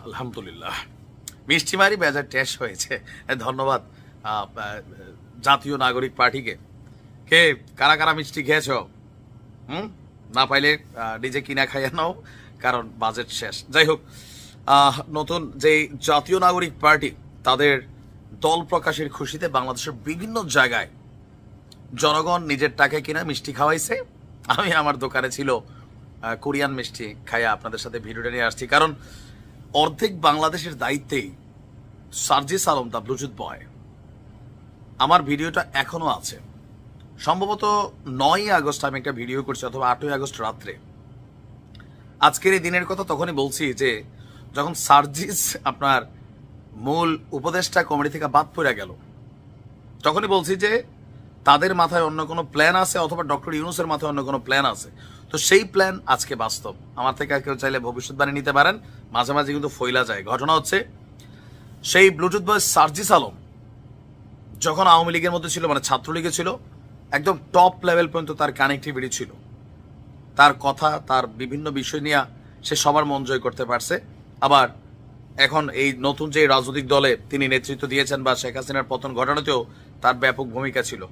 আলহামদুলিল্লাহ মিষ্টি মারি বাজার টেস্ট হয়েছে। ধন্যবাদ জাতীয় নাগরিক পার্টিকে। কে কারা কারা মিষ্টি খেয়েছ? না পাইলে নিজে কিনা খাইয়া নাও, কারণ বাজেট শেষ। যাই হোক, নতুন যে জাতীয় নাগরিক পার্টি তাদের দল প্রকাশের খুশিতে বাংলাদেশের বিভিন্ন জায়গায় জনগণ নিজের টাকায় কিনা মিষ্টি খাওয়াইছে। আমি আমার দোকানে ছিল কোরিয়ান মিষ্টি খাইয়া আপনাদের সাথে ভিডিওটা নিয়ে আসছি, কারণ অর্ধেক বাংলাদেশের দায়িত্বেই সার্জিস আলম দা ব্লুটুথ বয়। আমার ভিডিওটা এখনো আছে, সম্ভবত 9ই আগস্ট আমি একটা ভিডিও করছি, অথবা 8ই আগস্ট রাত্রে। আজকের এই দিনের কথা তখনই বলছি যে যখন সার্জিস আপনার মূল উপদেষ্টা কমিটি থেকে বাদ পড়ে গেল, তখনই বলছি যে তাদের মাথায় অন্য কোনো প্ল্যান আছে, অথবা ডক্টর ইউনূসের মাথায় অন্য কোনো প্ল্যান আছে। তো সেই প্ল্যান আজকে বাস্তব। আমার থেকে কেউ চাইলে ভবিষ্যৎবাণী নিতে পারেন, মাঝে মাঝে কিন্তু ফইলা যায়। ঘটনা হচ্ছে, সেই ব্লুটুথ বয় সার্জিস আলম যখন আওয়ামী লীগের মধ্যে ছিল, মানে ছাত্রলীগে ছিল, একদম টপ লেভেল পর্যন্ত তার কানেক্টিভিটি ছিল। তার কথা, তার বিভিন্ন বিষয় নিয়ে সে সবার মন জয় করতে পারছে। আবার এখন এই নতুন যে রাজনৈতিক দলে তিনি নেতৃত্ব দিয়েছেন, বা শেখ হাসিনার পতন ঘটানোতেও তার ব্যাপক ভূমিকা ছিল।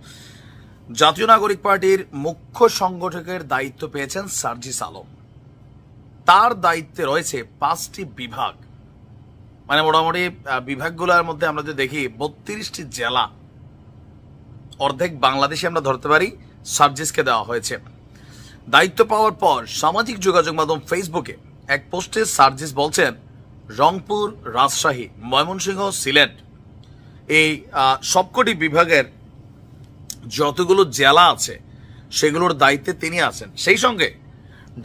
জাতীয় নাগরিক পার্টির মুখ্য সংগঠকের দায়িত্ব পেয়েছেন সার্জিস আলম। তার দায়িত্বে রয়েছে 5টি বিভাগ, মানে মোটামুটি বিভাগগুলোর মধ্যে আমরা যদি দেখি 32টি জেলা, অর্ধেক বাংলাদেশে আমরা ধরতে পারি, সার্জিসকে দেওয়া হয়েছে। দায়িত্ব পাওয়ার পর সামাজিক যোগাযোগ মাধ্যম ফেসবুকে এক পোস্টে সার্জিস বলছেন, রংপুর, রাজশাহী, ময়মনসিংহ, সিলেট, এই সবকটি বিভাগের যতগুলো জেলা আছে সেগুলোর দায়িত্বে তিনি আছেন। সেই সঙ্গে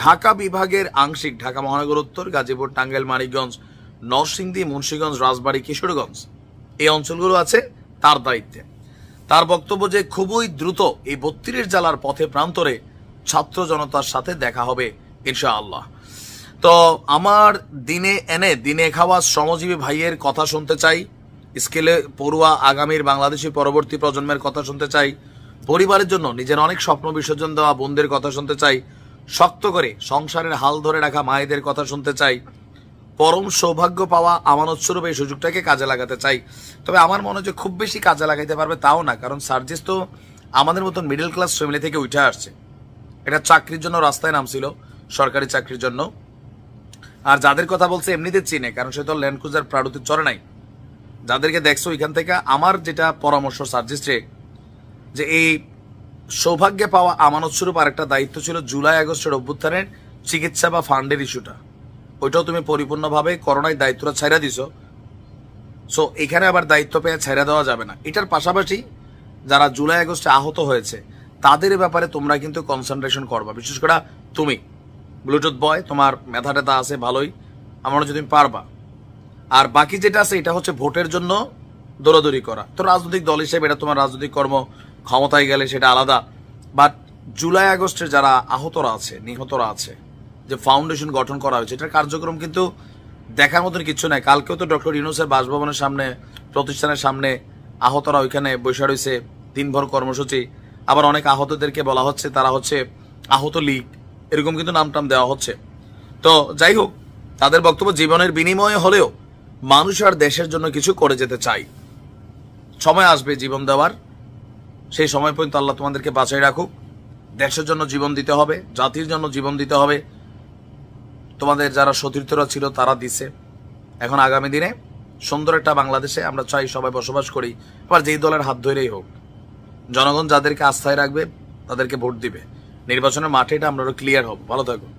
ঢাকা বিভাগের আংশিক, ঢাকা মহানগর উত্তর, গাজীপুর, টাঙ্গাইল, মানিকগঞ্জ, নরসিংদী, মুন্সিগঞ্জ, রাজবাড়ী, কিশোরগঞ্জ, এই অঞ্চলগুলো আছে তার দায়িত্বে। তার বক্তব্য যে খুবই দ্রুত এই 32 জেলার পথে প্রান্তরে ছাত্র জনতার সাথে দেখা হবে ইনশাআল্লাহ। তো আমার দিনে খাওয়া শ্রমজীবী ভাইয়ের কথা শুনতে চাই, স্কেলে পড়ুয়া আগামীর বাংলাদেশী পরবর্তী প্রজন্মের কথা শুনতে চাই, পরিবারের জন্য নিজের অনেক স্বপ্ন বিসর্জন দেওয়া বোনদের কথা শুনতে চাই, শক্ত করে সংসারের হাল ধরে রাখা মায়েদের কথা শুনতে চাই, পরম সৌভাগ্য পাওয়া আমানত স্বরূপ এই সুযোগটাকে কাজে লাগাতে চাই। তবে আমার মনে হয় যে খুব বেশি কাজে লাগাইতে পারবে তাও না, কারণ সার্জিস তো আমাদের মতন মিডল ক্লাস ফ্যামিলি থেকে উঠে আসছে। এটা চাকরির জন্য রাস্তায় নামছিল, সরকারি চাকরির জন্য। আর যাদের কথা বলছে এমনিতে চিনে, কারণ সে তো ল্যান্ড ক্রুজার প্রাডুতে চড়ে নাই। যাদেরকে দেখছো ওইখান থেকে আমার যেটা পরামর্শ সার্জিসে, যে এই সৌভাগ্যে পাওয়া আমানত স্বরূপ আরেকটা দায়িত্ব ছিল জুলাই আগস্টের অভ্যুত্থানের চিকিৎসা বা ফান্ডের ইস্যুটা, ওইটাও তুমি পরিপূর্ণভাবে করোনায় দায়িত্বটা ছাইরা দিছো। সো এখানে আবার দায়িত্ব পেয়ে ছাইরা দেওয়া যাবে না। এটার পাশাপাশি যারা জুলাই আগস্টে আহত হয়েছে তাদের ব্যাপারে তোমরা কিন্তু কনসেন্ট্রেশন করবা, বিশেষ করে তুমি ব্লুটুথ বয়, তোমার মেধা টেধা আছে ভালোই, আমার যদি তুমি পারবা। আর বাকি যেটা আছে এটা হচ্ছে ভোটের জন্য দৌড়াদৌড়ি করা। তো রাজনৈতিক দল হিসেবে এটা তোমার রাজনৈতিক কর্ম, ক্ষমতায় গেলে সেটা আলাদা। বাট জুলাই আগস্টের যারা আহতরা আছে, নিহতরা আছে, যে ফাউন্ডেশন গঠন করা হয়েছে, এটার কার্যক্রম কিন্তু দেখার মতন কিছু নাই। কালকেও তো ডক্টর ইউনূসের বাসভবনের সামনে, প্রতিষ্ঠানের সামনে আহতরা ওইখানে বসে রয়েছে, দিনভর কর্মসূচি। আবার অনেক আহতদেরকে বলা হচ্ছে তারা হচ্ছে আহত লীগ, এরকম কিন্তু নাম দেওয়া হচ্ছে। তো যাই হোক, তাদের বক্তব্য জীবনের বিনিময়ে হলেও মানুষ আর দেশের জন্য কিছু করে যেতে চাই। সময় আসবে জীবন দেওয়ার, সেই সময় পর্যন্ত আল্লাহ তোমাদেরকে বাঁচাই রাখুক। দেশের জন্য জীবন দিতে হবে, জাতির জন্য জীবন দিতে হবে। তোমাদের যারা সতীর্থরা ছিল তারা দিছে। এখন আগামী দিনে সুন্দর একটা বাংলাদেশে আমরা চাই সবাই বসবাস করি। আবার যেই দলের হাত ধরেই হোক, জনগণ যাদেরকে আস্থায় রাখবে তাদেরকে ভোট দিবে। নির্বাচনের মাঠে এটা আমরা ক্লিয়ার হব। ভালো থাকুন।